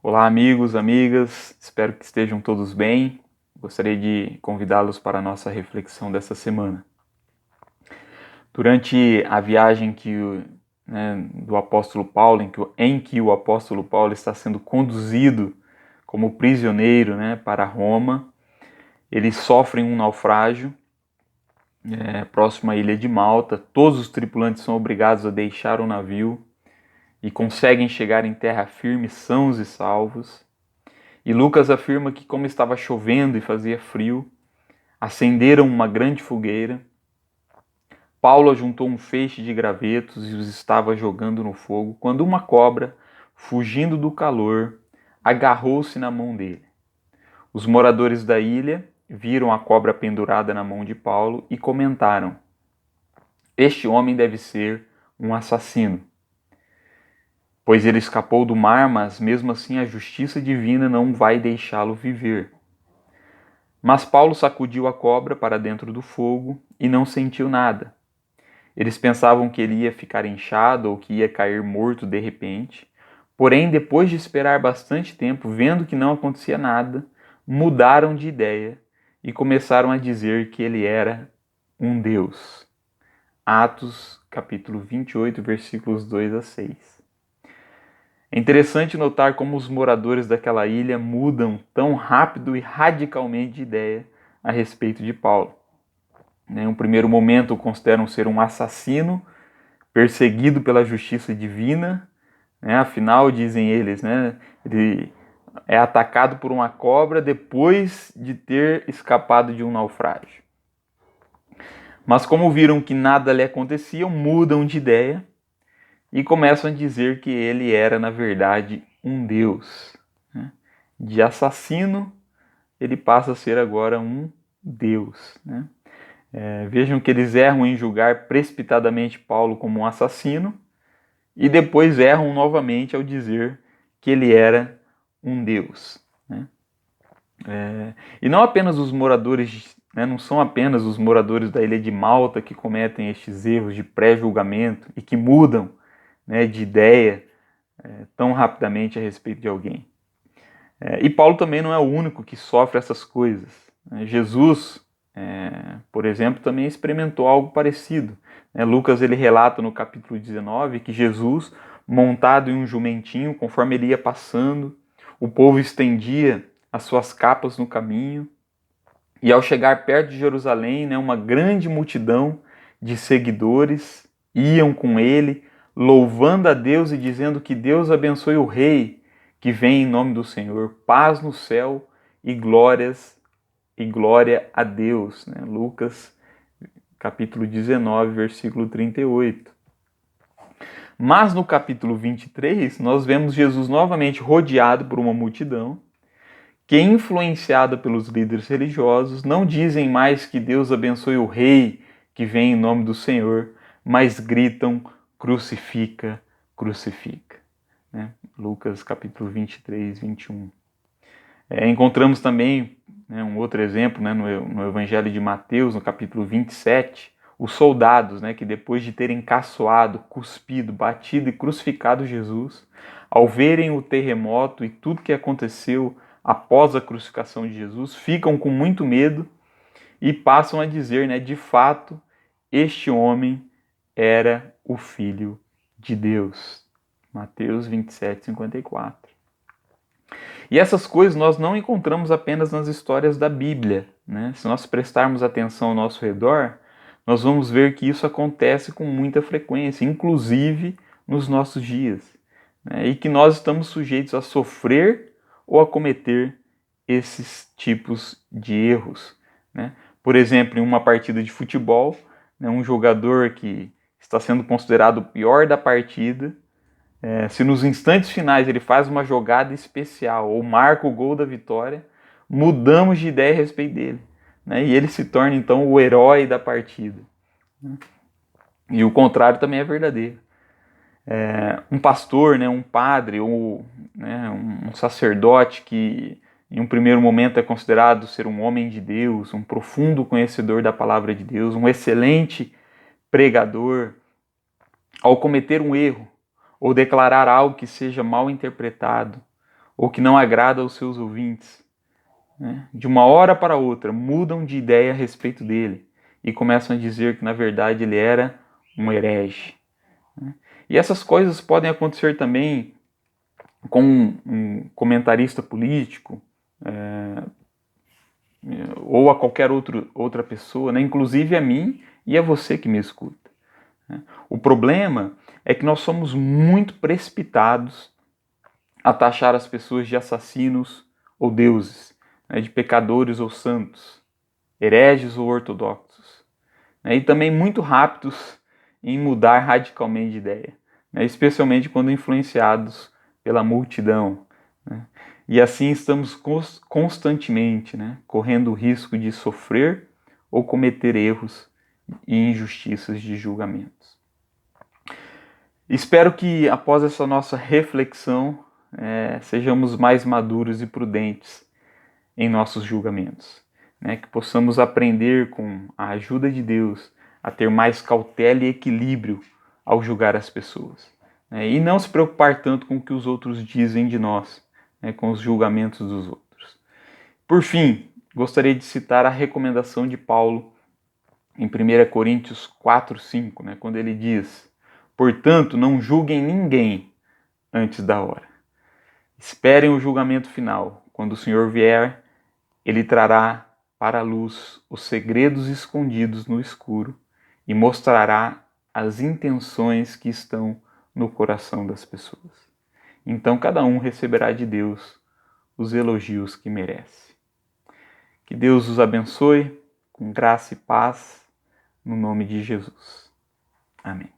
Olá, amigos, amigas, espero que estejam todos bem. Gostaria de convidá-los para a nossa reflexão dessa semana. Durante a viagem do apóstolo Paulo, em que o apóstolo Paulo está sendo conduzido como prisioneiro, para Roma, eles sofrem um naufrágio próximo à ilha de Malta. Todos os tripulantes são obrigados a deixar o navio e conseguem chegar em terra firme, sãos e salvos. E Lucas afirma que, como estava chovendo e fazia frio, acenderam uma grande fogueira. Paulo ajuntou um feixe de gravetos e os estava jogando no fogo, quando uma cobra, fugindo do calor, agarrou-se na mão dele. Os moradores da ilha viram a cobra pendurada na mão de Paulo e comentaram: "Este homem deve ser um assassino, pois ele escapou do mar, mas mesmo assim a justiça divina não vai deixá-lo viver." Mas Paulo sacudiu a cobra para dentro do fogo e não sentiu nada. Eles pensavam que ele ia ficar inchado ou que ia cair morto de repente. Porém, depois de esperar bastante tempo, vendo que não acontecia nada, mudaram de ideia e começaram a dizer que ele era um deus. Atos, capítulo 28, versículos 2 a 6. É interessante notar como os moradores daquela ilha mudam tão rápido e radicalmente de ideia a respeito de Paulo. Em um primeiro momento o consideram ser um assassino, perseguido pela justiça divina, afinal, dizem eles, ele é atacado por uma cobra depois de ter escapado de um naufrágio. Mas como viram que nada lhe acontecia, mudam de ideia e começam a dizer que ele era, na verdade, um deus. De assassino, ele passa a ser agora um deus. Vejam que eles erram em julgar precipitadamente Paulo como um assassino e depois erram novamente ao dizer que ele era um deus. E não apenas os moradores, não são apenas os moradores da ilha de Malta que cometem estes erros de pré-julgamento e que mudam de ideia tão rapidamente a respeito de alguém. E Paulo também não é o único que sofre essas coisas. Jesus, por exemplo, também experimentou algo parecido. Lucas ele relata no capítulo 19 que Jesus, montado em um jumentinho, conforme ele ia passando, o povo estendia as suas capas no caminho, e ao chegar perto de Jerusalém, uma grande multidão de seguidores iam com ele, louvando a Deus e dizendo que Deus abençoe o rei que vem em nome do Senhor, paz no céu e glória a Deus. Lucas capítulo 19, versículo 38. Mas no capítulo 23, nós vemos Jesus novamente rodeado por uma multidão que, influenciada pelos líderes religiosos, não dizem mais que Deus abençoe o rei que vem em nome do Senhor, mas gritam: crucifica, crucifica. Lucas capítulo 23, 21. Encontramos também um outro exemplo no Evangelho de Mateus, no capítulo 27, os soldados que depois de terem caçoado, cuspido, batido e crucificado Jesus, ao verem o terremoto e tudo que aconteceu após a crucificação de Jesus, ficam com muito medo e passam a dizer, de fato, este homem era o Filho de Deus. Mateus 27, 54. E essas coisas nós não encontramos apenas nas histórias da Bíblia. Se nós prestarmos atenção ao nosso redor, nós vamos ver que isso acontece com muita frequência, inclusive nos nossos dias. E que nós estamos sujeitos a sofrer ou a cometer esses tipos de erros. Por exemplo, em uma partida de futebol, um jogador que está sendo considerado o pior da partida, se nos instantes finais ele faz uma jogada especial ou marca o gol da vitória, mudamos de ideia a respeito dele. E ele se torna então o herói da partida. E o contrário também é verdadeiro. Um pastor, um padre ou um sacerdote que em um primeiro momento é considerado ser um homem de Deus, um profundo conhecedor da palavra de Deus, um excelente pregador, ao cometer um erro ou declarar algo que seja mal interpretado ou que não agrada aos seus ouvintes, né? De uma hora para outra, mudam de ideia a respeito dele e começam a dizer que, na verdade, ele era um herege. E essas coisas podem acontecer também com um comentarista político, ou a qualquer outra pessoa, né? Inclusive a mim e a você que me escuta. O problema é que nós somos muito precipitados a taxar as pessoas de assassinos ou deuses, né? De pecadores ou santos, hereges ou ortodoxos, né? E também muito rápidos em mudar radicalmente de ideia, né? Especialmente quando influenciados pela multidão, né? E assim estamos constantemente, né, correndo o risco de sofrer ou cometer erros e injustiças de julgamentos. Espero que após essa nossa reflexão sejamos mais maduros e prudentes em nossos julgamentos, né? Que possamos aprender com a ajuda de Deus a ter mais cautela e equilíbrio ao julgar as pessoas, né? E não se preocupar tanto com o que os outros dizem de nós, né? Com os julgamentos dos outros. Por fim, gostaria de citar a recomendação de Paulo em 1 Coríntios 4:5, né? Quando ele diz: portanto, não julguem ninguém antes da hora. Esperem o julgamento final. Quando o Senhor vier, ele trará para a luz os segredos escondidos no escuro e mostrará as intenções que estão no coração das pessoas. Então cada um receberá de Deus os elogios que merece. Que Deus os abençoe com graça e paz, no nome de Jesus. Amém.